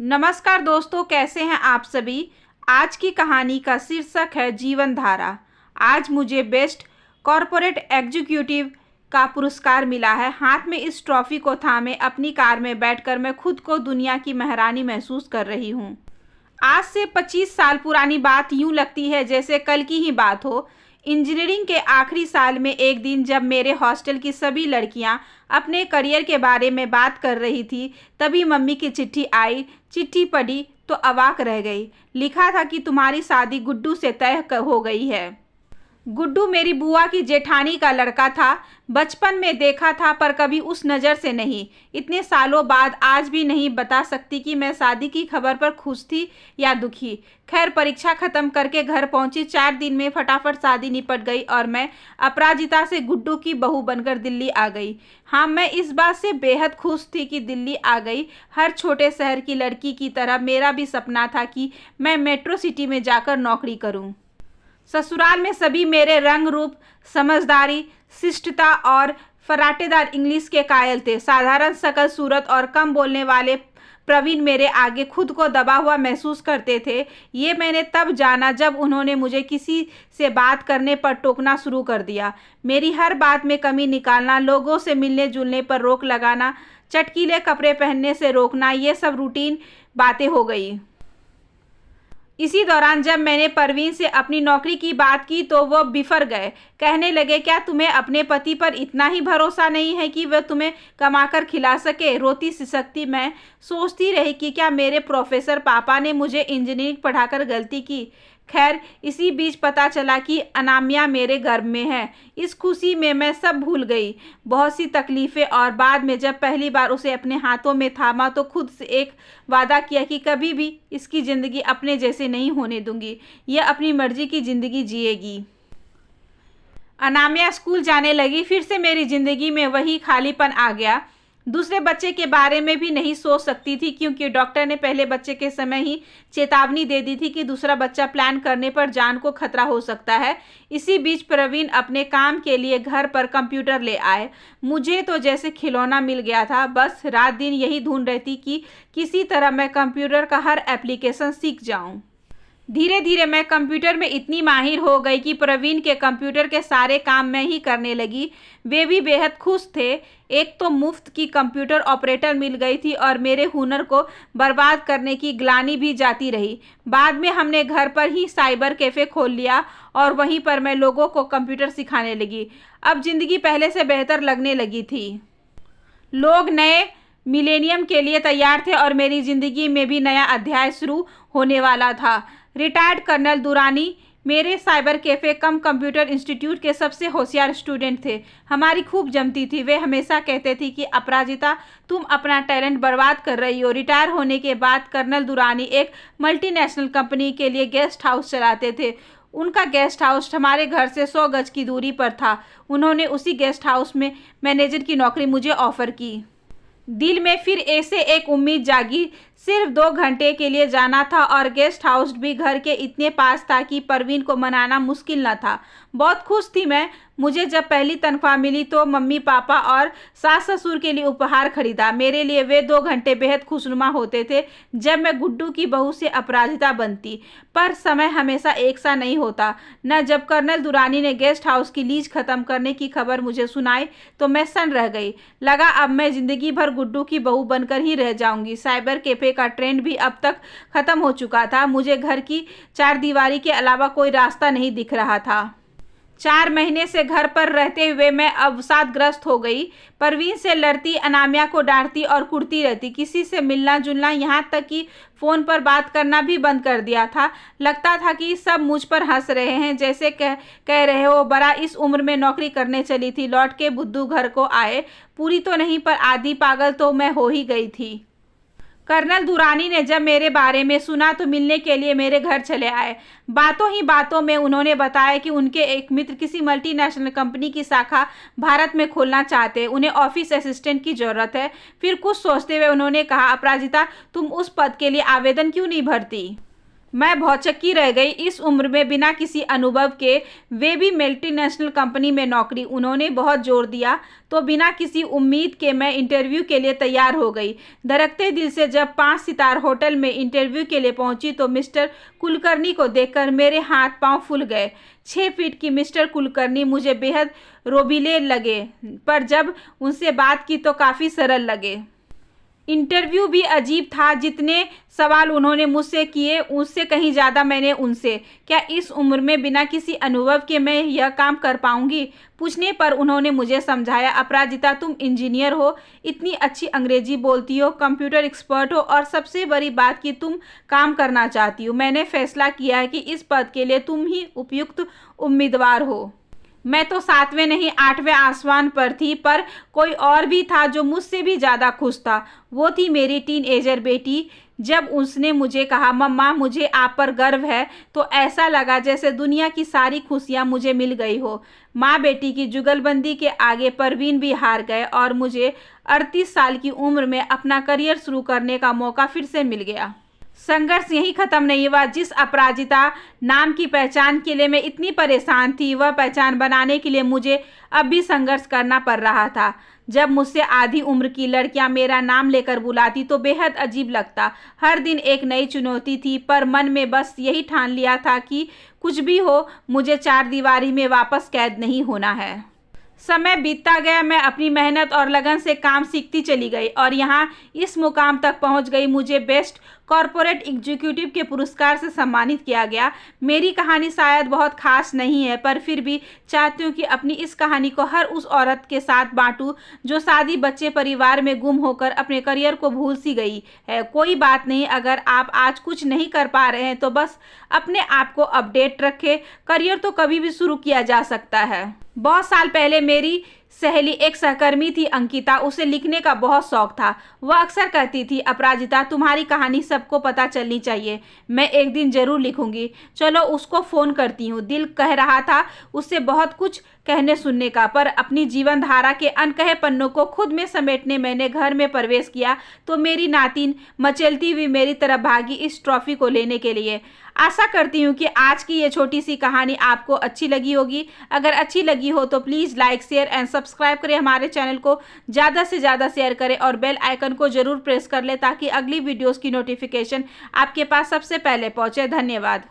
नमस्कार दोस्तों, कैसे हैं आप सभी। आज की कहानी का शीर्षक है जीवन धारा। आज मुझे बेस्ट कॉरपोरेट एग्जीक्यूटिव का पुरस्कार मिला है। हाथ में इस ट्रॉफी को थामे अपनी कार में बैठकर मैं खुद को दुनिया की महारानी महसूस कर रही हूँ। आज से 25 साल पुरानी बात यूँ लगती है जैसे कल की ही बात हो। इंजीनियरिंग के आखिरी साल में एक दिन जब मेरे हॉस्टल की सभी लड़कियां अपने करियर के बारे में बात कर रही थी, तभी मम्मी की चिट्ठी आई। चिट्ठी पढ़ी तो अवाक रह गई। लिखा था कि तुम्हारी शादी गुड्डू से तय हो गई है। गुड्डू मेरी बुआ की जेठानी का लड़का था। बचपन में देखा था पर कभी उस नज़र से नहीं। इतने सालों बाद आज भी नहीं बता सकती कि मैं शादी की खबर पर खुश थी या दुखी। खैर, परीक्षा ख़त्म करके घर पहुंची। 4 दिन में फटाफट शादी निपट गई और मैं अपराजिता से गुड्डू की बहू बनकर दिल्ली आ गई। हाँ, मैं इस बात से बेहद खुश थी कि दिल्ली आ गई। हर छोटे शहर की लड़की की तरह मेरा भी सपना था कि मैं मेट्रो सिटी में जाकर नौकरी करूँ। ससुराल में सभी मेरे रंग रूप, समझदारी, शिष्टता और फराटेदार इंग्लिश के कायल थे। साधारण शकल सूरत और कम बोलने वाले प्रवीण मेरे आगे खुद को दबा हुआ महसूस करते थे। ये मैंने तब जाना जब उन्होंने मुझे किसी से बात करने पर टोकना शुरू कर दिया। मेरी हर बात में कमी निकालना, लोगों से मिलने जुलने पर रोक लगाना, चटकीले कपड़े पहनने से रोकना, ये सब रूटीन बातें हो गई। इसी दौरान जब मैंने परवीन से अपनी नौकरी की बात की तो वो बिफर गए। कहने लगे, क्या तुम्हें अपने पति पर इतना ही भरोसा नहीं है कि वह तुम्हें कमाकर खिला सके। रोती सिसकती मैं सोचती रही कि क्या मेरे प्रोफेसर पापा ने मुझे इंजीनियरिंग पढ़ाकर गलती की। खैर, इसी बीच पता चला कि अनामिया मेरे गर्भ में है। इस खुशी में मैं सब भूल गई, बहुत सी तकलीफ़ें, और बाद में जब पहली बार उसे अपने हाथों में थामा तो खुद से एक वादा किया कि कभी भी इसकी ज़िंदगी अपने जैसे नहीं होने दूंगी। यह अपनी मर्जी की ज़िंदगी जिएगी। अनामिया स्कूल जाने लगी। फिर से मेरी ज़िंदगी में वही खालीपन आ गया। दूसरे बच्चे के बारे में भी नहीं सोच सकती थी क्योंकि डॉक्टर ने पहले बच्चे के समय ही चेतावनी दे दी थी कि दूसरा बच्चा प्लान करने पर जान को खतरा हो सकता है। इसी बीच प्रवीण अपने काम के लिए घर पर कंप्यूटर ले आए। मुझे तो जैसे खिलौना मिल गया था। बस रात दिन यही ढूंढ रहती कि किसी तरह मैं कंप्यूटर का हर एप्लीकेशन सीख जाऊं। धीरे धीरे मैं कंप्यूटर में इतनी माहिर हो गई कि प्रवीण के कंप्यूटर के सारे काम मैं ही करने लगी। वे भी बेहद खुश थे। एक तो मुफ्त की कंप्यूटर ऑपरेटर मिल गई थी और मेरे हुनर को बर्बाद करने की ग्लानि भी जाती रही। बाद में हमने घर पर ही साइबर कैफ़े खोल लिया और वहीं पर मैं लोगों को कंप्यूटर सिखाने लगी। अब ज़िंदगी पहले से बेहतर लगने लगी थी। लोग नए मिलेनियम के लिए तैयार थे और मेरी ज़िंदगी में भी नया अध्याय शुरू होने वाला था। रिटायर्ड कर्नल दुरानी मेरे साइबर कैफ़े कम कंप्यूटर इंस्टीट्यूट के सबसे होशियार स्टूडेंट थे। हमारी खूब जमती थी। वे हमेशा कहते थे कि अपराजिता, तुम अपना टैलेंट बर्बाद कर रही हो। रिटायर होने के बाद कर्नल दुरानी एक मल्टीनेशनल कंपनी के लिए गेस्ट हाउस चलाते थे। उनका गेस्ट हाउस हमारे घर से 100 गज की दूरी पर था। उन्होंने उसी गेस्ट हाउस में मैनेजर की नौकरी मुझे ऑफ़र की। दिल में फिर ऐसे एक उम्मीद जागी। सिर्फ 2 घंटे के लिए जाना था और गेस्ट हाउस भी घर के इतने पास था कि परवीन को मनाना मुश्किल न था। बहुत खुश थी मैं। मुझे जब पहली तनख्वाह मिली तो मम्मी पापा और सास ससुर के लिए उपहार खरीदा। मेरे लिए वे 2 घंटे बेहद खुशनुमा होते थे जब मैं गुड्डू की बहू से अपराजिता बनती। पर समय हमेशा एक सा नहीं होता न। जब कर्नल दुरानी ने गेस्ट हाउस की लीज ख़त्म करने की खबर मुझे सुनाई तो मैं सन्न रह गई। लगा अब मैं ज़िंदगी भर गुड्डू की बहू बनकर ही रह जाऊंगी। साइबर कैफ़े का ट्रेंड भी अब तक ख़त्म हो चुका था। मुझे घर की चारदीवारी के अलावा कोई रास्ता नहीं दिख रहा था। 4 महीने से घर पर रहते हुए मैं अवसादग्रस्त हो गई। परवीन से लड़ती, अनामिया को डांटती और कुटती रहती। किसी से मिलना जुलना, यहाँ तक कि फ़ोन पर बात करना भी बंद कर दिया था। लगता था कि सब मुझ पर हंस रहे हैं, जैसे कह रहे हो बड़ा इस उम्र में नौकरी करने चली थी। लौट के बुद्धू घर को आए। पूरी तो नहीं पर आधी पागल तो मैं हो ही गई थी। कर्नल दुरानी ने जब मेरे बारे में सुना तो मिलने के लिए मेरे घर चले आए। बातों ही बातों में उन्होंने बताया कि उनके एक मित्र किसी मल्टीनेशनल कंपनी की शाखा भारत में खोलना चाहते हैं। उन्हें ऑफिस असिस्टेंट की ज़रूरत है। फिर कुछ सोचते हुए उन्होंने कहा, अपराजिता, तुम उस पद के लिए आवेदन क्यों नहीं भरती। मैं भौचक्की रह गई। इस उम्र में बिना किसी अनुभव के, वे भी मल्टीनेशनल कंपनी में नौकरी। उन्होंने बहुत जोर दिया तो बिना किसी उम्मीद के मैं इंटरव्यू के लिए तैयार हो गई। धड़कते दिल से जब 5 सितार होटल में इंटरव्यू के लिए पहुंची तो मिस्टर कुलकर्णी को देखकर मेरे हाथ पांव फूल गए। 6 फीट की मिस्टर कुलकर्णी मुझे बेहद रोबीले लगे, पर जब उनसे बात की तो काफ़ी सरल लगे। इंटरव्यू भी अजीब था। जितने सवाल उन्होंने मुझसे किए उससे कहीं ज़्यादा मैंने उनसे। क्या इस उम्र में बिना किसी अनुभव के मैं यह काम कर पाऊंगी? पूछने पर उन्होंने मुझे समझाया, अपराजिता तुम इंजीनियर हो, इतनी अच्छी अंग्रेजी बोलती हो, कंप्यूटर एक्सपर्ट हो और सबसे बड़ी बात कि तुम काम करना चाहती हो। मैंने फैसला किया है कि इस पद के लिए तुम ही उपयुक्त उम्मीदवार हो। मैं तो 7वें नहीं 8वें आसमान पर थी, पर कोई और भी था जो मुझसे भी ज़्यादा खुश था। वो थी मेरी टीनएजर बेटी। जब उसने मुझे कहा, मम्मा मुझे आप पर गर्व है, तो ऐसा लगा जैसे दुनिया की सारी खुशियाँ मुझे मिल गई हो। माँ बेटी की जुगलबंदी के आगे परवीन भी हार गए और मुझे 38 साल की उम्र में अपना करियर शुरू करने का मौका फिर से मिल गया। संघर्ष यही खत्म नहीं हुआ। जिस अपराजिता नाम की पहचान के लिए मैं इतनी परेशान थी, वह पहचान बनाने के लिए मुझे अब भी संघर्ष करना पड़ रहा था। जब मुझसे आधी उम्र की लड़कियां मेरा नाम लेकर बुलाती तो बेहद अजीब लगता। हर दिन एक नई चुनौती थी, पर मन में बस यही ठान लिया था कि कुछ भी हो, मुझे 4 दीवारी में वापस कैद नहीं होना है। समय बीतता गया। मैं अपनी मेहनत और लगन से काम सीखती चली गई और यहाँ इस मुकाम तक पहुँच गई। मुझे बेस्ट कॉरपोरेट एग्जीक्यूटिव के पुरस्कार से सम्मानित किया गया। मेरी कहानी शायद बहुत खास नहीं है, पर फिर भी चाहती हूँ कि अपनी इस कहानी को हर उस औरत के साथ बांटूं जो शादी, बच्चे, परिवार में गुम होकर अपने करियर को भूल सी गई है। कोई बात नहीं, अगर आप आज कुछ नहीं कर पा रहे हैं तो बस अपने आप को अपडेट रखें। करियर तो कभी भी शुरू किया जा सकता है। बहुत साल पहले मेरी सहेली एक सहकर्मी थी अंकिता। उसे लिखने का बहुत शौक था। वह अक्सर कहती थी, अपराजिता तुम्हारी कहानी सबको पता चलनी चाहिए। मैं एक दिन जरूर लिखूंगी। चलो उसको फ़ोन करती हूँ। दिल कह रहा था उससे बहुत कुछ कहने सुनने का, पर अपनी जीवन धारा के अनकहे पन्नों को खुद में समेटने मैंने घर में प्रवेश किया तो मेरी नातिन मचलती हुई मेरी तरफ भागी इस ट्रॉफी को लेने के लिए। आशा करती हूँ कि आज की ये छोटी सी कहानी आपको अच्छी लगी होगी। अगर अच्छी लगी हो तो please like, share and subscribe करें। हमारे चैनल को ज़्यादा से ज़्यादा शेयर करें और बेल आइकन को ज़रूर प्रेस कर लें ताकि अगली वीडियोज़ की नोटिफिकेशन आपके पास सबसे पहले पहुँचे। धन्यवाद।